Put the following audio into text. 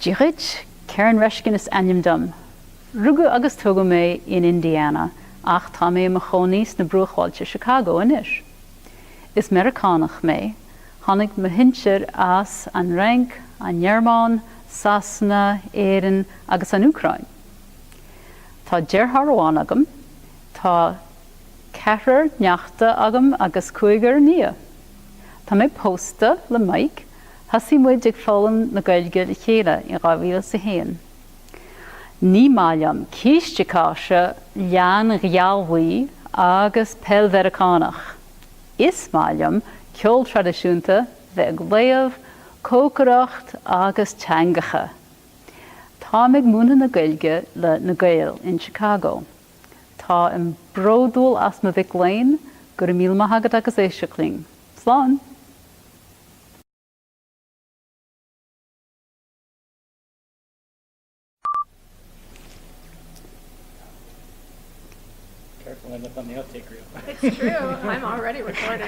Dírit Karen Reshkin is anyam dum. Rugu agus tugu me in Indiana, ach tá me machonís na Gaeil Chicago inis. Is Americanach me, hannig me hinchir as an rank, an Yerman, Sasna, Éireann agus an Ukraine. Tá dearthróán agam, tá ceithre neachta agam agus cuigar nia. Tá mé posta le maic, hasí muid ag fálam na Gaeilge chéile in 2001. Ní maiam císteáise lean ghealmhaí agus pelveracánach. Is maiam ceol tradiisiúnta bheith léamh, cócaracht agus teangacha. Tá ag múna na Gaeilge le Na Gaeil in Chicago. Tá an bródúil as ma bhic léin gur míl maithagad agus éisiacling. Slán! Careful, end up on the outtake reel. It's true. I'm already recording.